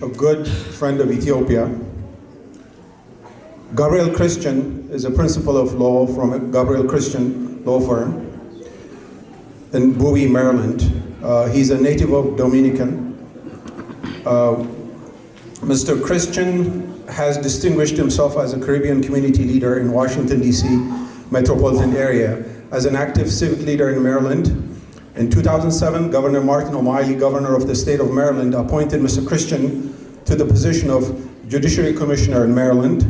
a good friend of Ethiopia. Gabriel Christian is a principal of law from a Gabriel Christian law firm in Bowie, Maryland. He's a native of Dominican. Mr. Christian has distinguished himself as a Caribbean community leader in Washington, D.C. metropolitan area, as an active civic leader in Maryland. In 2007, Governor Martin O'Malley, governor of the state of Maryland, appointed Mr. Christian to the position of Judiciary Commissioner in Maryland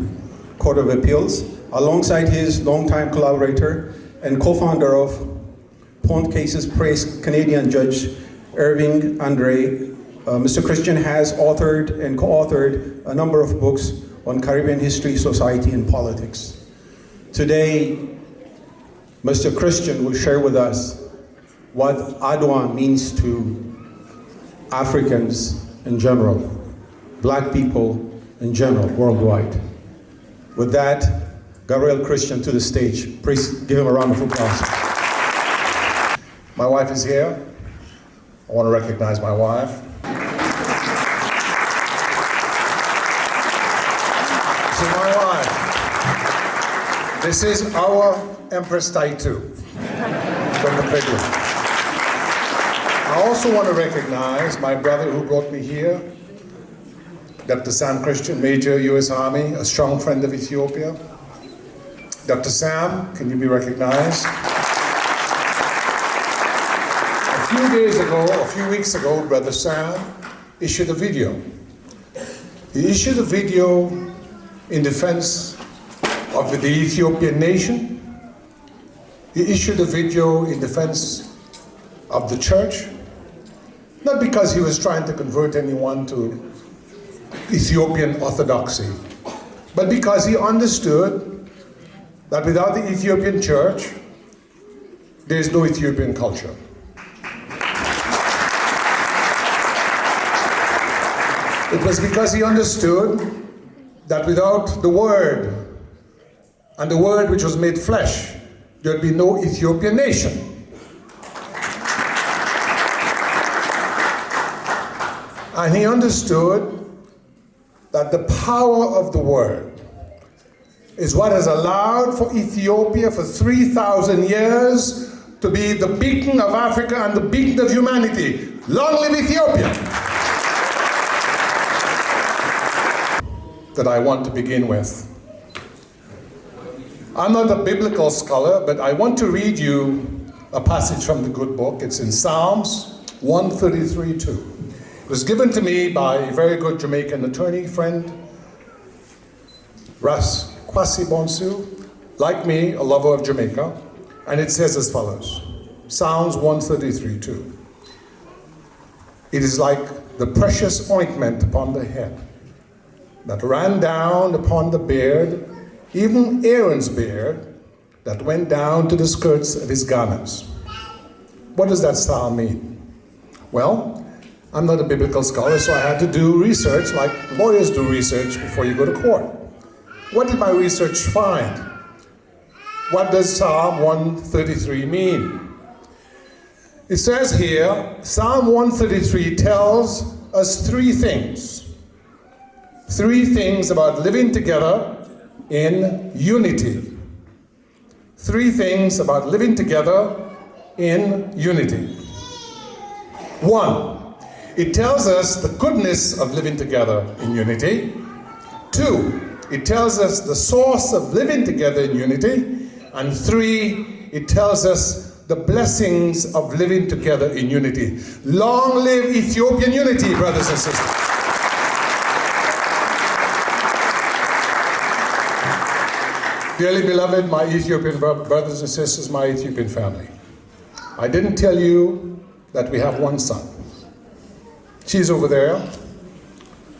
Court of Appeals, alongside his longtime collaborator and co-founder of Pont Cases praised Canadian Judge Irving Andre. Mr. Christian has authored and co-authored a number of books on Caribbean history, society, and politics. Today, Mr. Christian will share with us what Adwa means to Africans in general, Black people in general, worldwide. With that, Gabriel Christian to the stage. Please give him a round of applause. My wife is here. I want to recognize my wife. So my wife, this is our Empress Taitu from the Piglet. I also want to recognize my brother who brought me here, Dr. Sam Christian, Major, U.S. Army, a strong friend of Ethiopia. Dr. Sam, can you be recognized? A few weeks ago, Brother Sam issued a video. He issued a video in defense of the Ethiopian nation. He issued a video in defense of the church, not because he was trying to convert anyone to Ethiopian orthodoxy, but because he understood that without the Ethiopian church, there is no Ethiopian culture. It was because he understood that without the Word, and the Word which was made flesh, there would be no Ethiopian nation. And he understood that the power of the Word is what has allowed for Ethiopia for 3,000 years to be the beacon of Africa and the beacon of humanity. Long live Ethiopia! That I want to begin with. I'm not a biblical scholar, but I want to read you a passage from the good book. It's in Psalms 133:2. It was given to me by a very good Jamaican attorney friend, Ras Kwasi Bonsu, like me, a lover of Jamaica, and it says as follows, Psalms 133:2. It is like the precious ointment upon the head that ran down upon the beard, even Aaron's beard, that went down to the skirts of his garments. What does that psalm mean? Well, I'm not a biblical scholar, so I had to do research like lawyers do research before you go to court. What did my research find? What does Psalm 133 mean? It says here, Psalm 133 tells us three things. Three things about living together in unity. Three things about living together in unity. One, it tells us the goodness of living together in unity. Two, it tells us the source of living together in unity. And three, it tells us the blessings of living together in unity. Long live Ethiopian unity, brothers and sisters. Dearly beloved, my Ethiopian brothers and sisters, my Ethiopian family, I didn't tell you that we have one son. She's over there.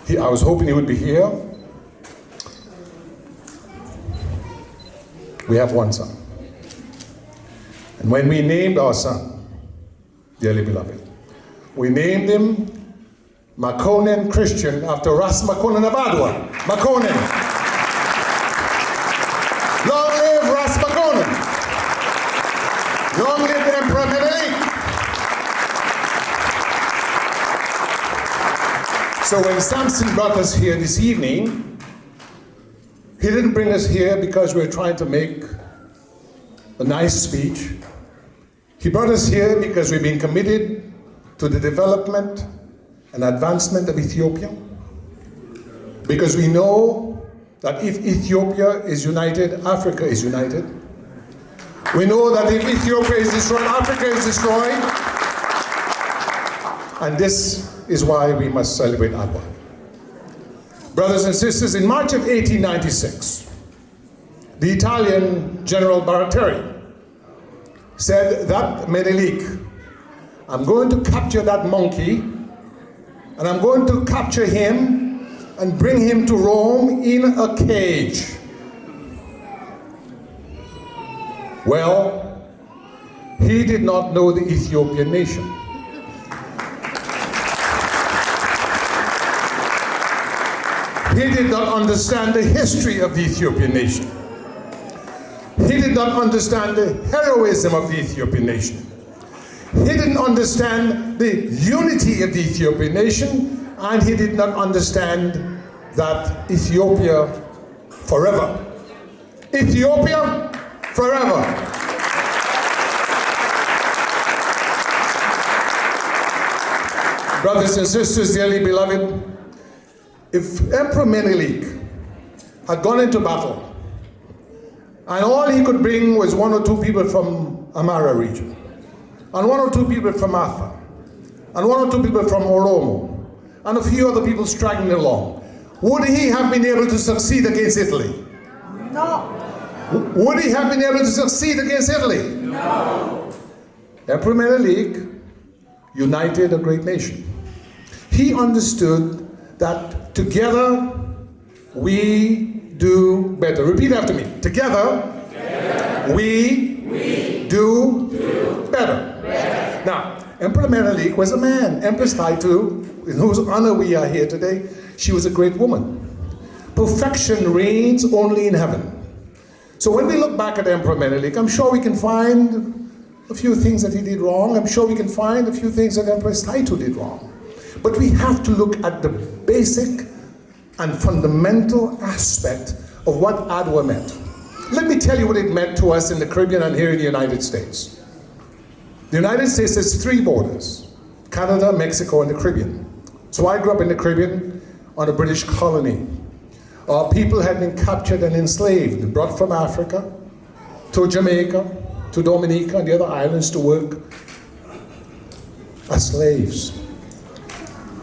I was hoping he would be here. We have one son. And when we named our son, dearly beloved, we named him Makonnen Christian after Ras Makonnen of Adwa. Makonnen. Long live Ras Makonnen. Long live the Emperor Menelik. So when Samson brought us here this evening, he didn't bring us here because we're trying to make a nice speech. He brought us here because we've been committed to the development and advancement of Ethiopia. Because we know that if Ethiopia is united, Africa is united. We know that if Ethiopia is destroyed, Africa is destroyed. And this is why we must celebrate Adwa. Brothers and sisters, in March of 1896, the Italian General Baratieri said that Menelik, I'm going to capture that monkey, and I'm going to capture him and bring him to Rome in a cage. Well, he did not know the Ethiopian nation. He did not understand the history of the Ethiopian nation. He did not understand the heroism of the Ethiopian nation. He didn't understand the unity of the Ethiopian nation, and he did not understand that Ethiopia forever. Ethiopia forever. Brothers and sisters, dearly beloved, if Emperor Menelik had gone into battle and all he could bring was one or two people from Amara region, and one or two people from Atha, and one or two people from Oromo, and a few other people straggling along, would he have been able to succeed against Italy? No. Would he have been able to succeed against Italy? No. Emperor Menelik united a great nation. He understood that together we do better. Repeat after me. Together, we do better. Now, Emperor Menelik was a man. Empress Taitu, in whose honor we are here today, she was a great woman. Perfection reigns only in heaven. So when we look back at Emperor Menelik, I'm sure we can find a few things that he did wrong. I'm sure we can find a few things that Empress Taitu did wrong. But we have to look at the basic and fundamental aspect of what Adwa meant. Let me tell you what it meant to us in the Caribbean and here in the United States. The United States has three borders: Canada, Mexico, and the Caribbean. So I grew up in the Caribbean on a British colony. Our people had been captured and enslaved, brought from Africa to Jamaica, to Dominica and the other islands to work as slaves.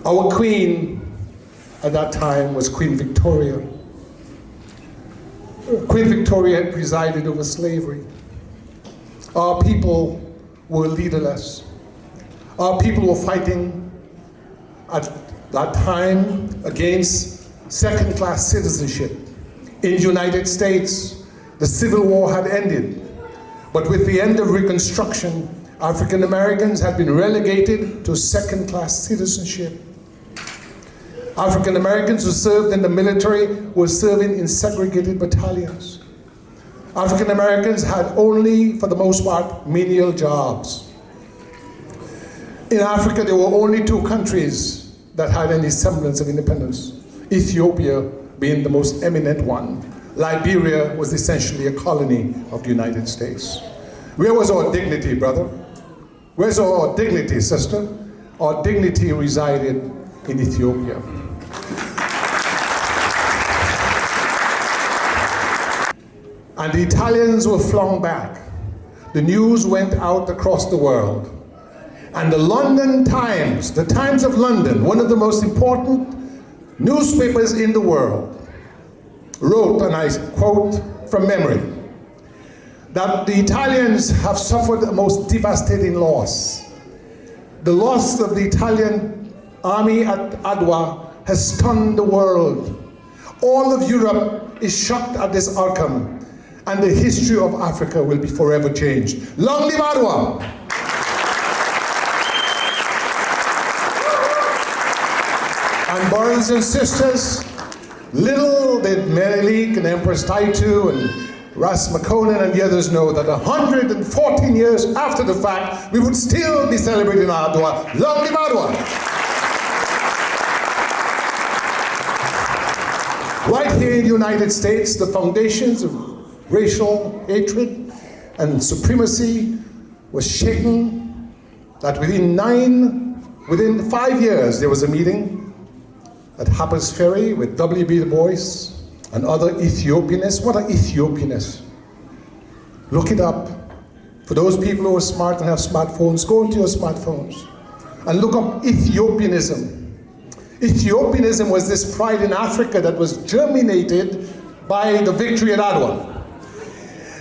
Our queen at that time was Queen Victoria. Queen Victoria had presided over slavery. Our people were leaderless. Our people were fighting at that time against second-class citizenship. In the United States, the Civil War had ended. But with the end of Reconstruction, African Americans had been relegated to second-class citizenship. African Americans who served in the military were serving in segregated battalions. African Americans had only, for the most part, menial jobs. In Africa, there were only two countries that had any semblance of independence. Ethiopia being the most eminent one. Liberia was essentially a colony of the United States. Where was our dignity, brother? Where's our dignity, sister? Our dignity resided in Ethiopia. And the Italians were flung back. The news went out across the world. And the London Times, the Times of London, one of the most important newspapers in the world, wrote, and I quote from memory, that the Italians have suffered a most devastating loss. The loss of the Italian army at Adwa has stunned the world. All of Europe is shocked at this outcome, and the history of Africa will be forever changed. Long live Adwa! And brothers and sisters, little did Menelik and Empress Taitu and Ras Makonnen and the others know that 114 years after the fact, we would still be celebrating Adwa. Long live Adwa! Right here in the United States, the foundations of racial hatred and supremacy was shaken, that within 5 years, there was a meeting at Harper's Ferry with W.B. Du Bois and other Ethiopianists. What are Ethiopianists? Look it up. For those people who are smart and have smartphones, go into your smartphones and look up Ethiopianism. Ethiopianism was this pride in Africa that was germinated by the victory at Adwa.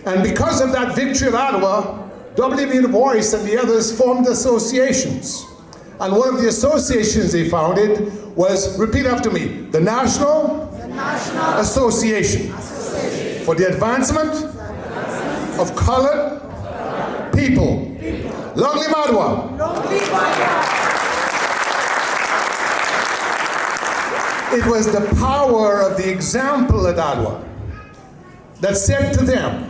And because of that victory at Adwa, W.B. Du Bois and the others formed associations. And one of the associations they founded was, repeat after me, the National Association for the Advancement of Colored People. Long live Adwa! Long live Adwa! It was the power of the example at Adwa that said to them,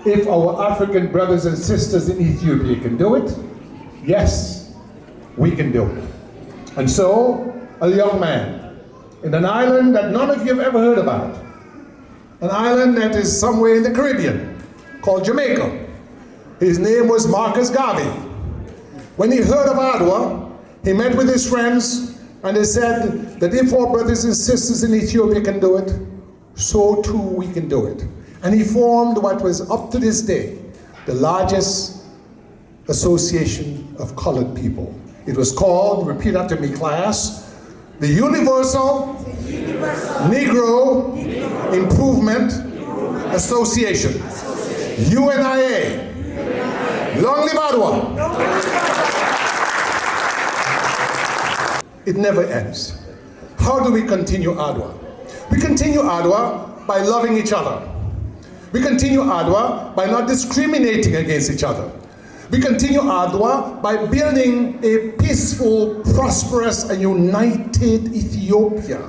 if our African brothers and sisters in Ethiopia can do it, yes, we can do it. And so, a young man in an island that none of you have ever heard about, an island that is somewhere in the Caribbean, called Jamaica. His name was Marcus Garvey. When he heard of Adwa, he met with his friends, and they said that if our brothers and sisters in Ethiopia can do it, so too we can do it. And he formed what was up to this day the largest association of colored people. It was called, repeat after me class, the Universal Negro Improvement Association. UNIA. Long live Adwa. It never ends. How do we continue Adwa? We continue Adwa by loving each other. We continue Adwa by not discriminating against each other. We continue Adwa by building a peaceful, prosperous, and united Ethiopia.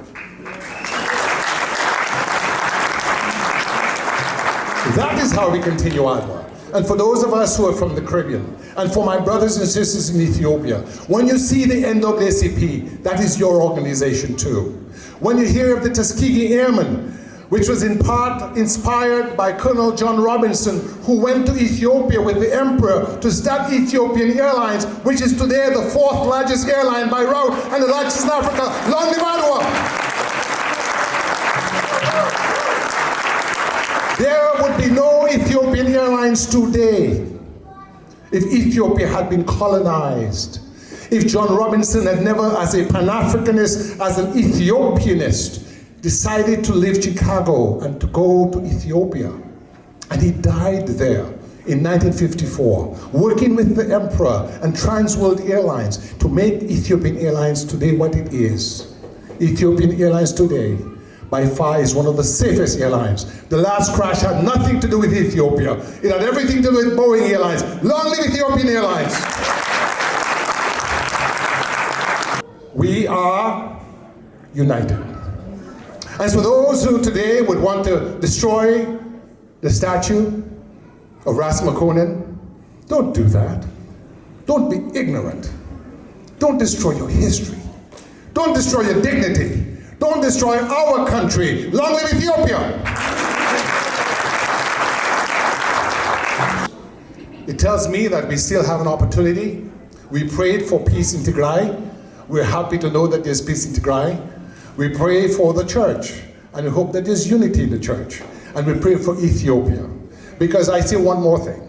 That is how we continue Adwa. And for those of us who are from the Caribbean, and for my brothers and sisters in Ethiopia, when you see the NAACP, that is your organization too. When you hear of the Tuskegee Airmen, which was in part inspired by Colonel John Robinson, who went to Ethiopia with the emperor to start Ethiopian Airlines, which is today the 4th largest airline by route and the largest in Africa. Long live Adwa! There would be no Ethiopian Airlines today if Ethiopia had been colonized. If John Robinson had never, as a Pan-Africanist, as an Ethiopianist, decided to leave Chicago and to go to Ethiopia. And he died there in 1954, working with the emperor and Trans World Airlines to make Ethiopian Airlines today what it is. Ethiopian Airlines today, by far, is one of the safest airlines. The last crash had nothing to do with Ethiopia. It had everything to do with Boeing Airlines. Long live Ethiopian Airlines! We are united. As for those who today would want to destroy the statue of Ras Makonnen, don't do that. Don't be ignorant. Don't destroy your history. Don't destroy your dignity. Don't destroy our country. Long live Ethiopia! It tells me that we still have an opportunity. We prayed for peace in Tigray. We're happy to know that there's peace in Tigray. We pray for the church, and we hope that there's unity in the church. And we pray for Ethiopia. Because I say one more thing.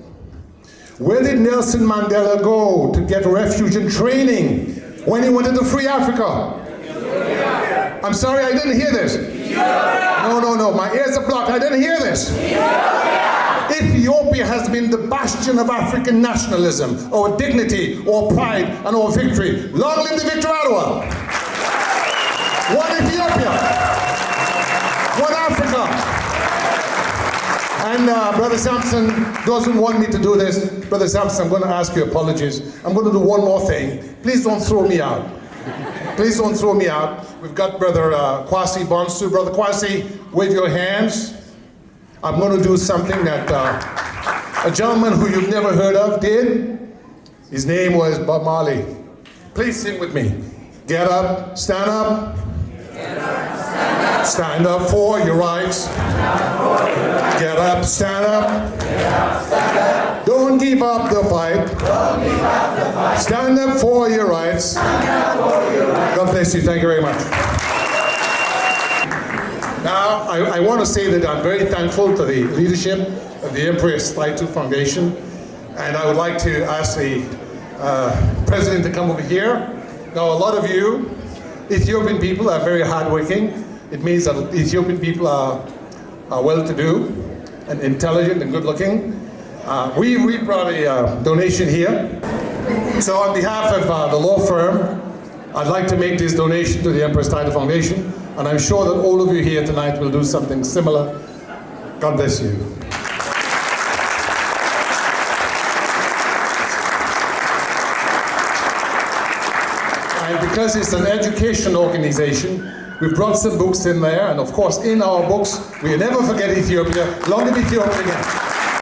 Where did Nelson Mandela go to get refuge and training when he wanted to free Africa? Ethiopia. I'm sorry, I didn't hear this. Ethiopia. No, my ears are blocked. I didn't hear this. Ethiopia. Ethiopia has been the bastion of African nationalism, or dignity, or pride, and or victory. Long live the Victor Adwa! One Ethiopia, one Africa. And Brother Sampson doesn't want me to do this. Brother Sampson, I'm going to ask you apologies. I'm going to do one more thing. Please don't throw me out. Please don't throw me out. We've got Brother Kwasi Bonsu. Brother Kwasi, wave your hands. I'm going to do something that a gentleman who you've never heard of did. His name was Bob Marley. Please sing with me. Get up, stand up. Stand up for your rights. Get up, stand up. Don't give up the fight. Stand up for your rights. God bless you. Thank you very much. Now, I want to say that I'm very thankful to the leadership of the Empress Taitu Foundation, and I would like to ask the president to come over here. Now, a lot of you Ethiopian people are very hardworking. It means that Ethiopian people are well-to-do and intelligent and good-looking. We brought a donation here. So on behalf of the law firm, I'd like to make this donation to the Empress Taitu Foundation, and I'm sure that all of you here tonight will do something similar. God bless you. And because it's an education organization, we've brought some books in there, and of course in our books, we never forget Ethiopia. Long live Ethiopia again.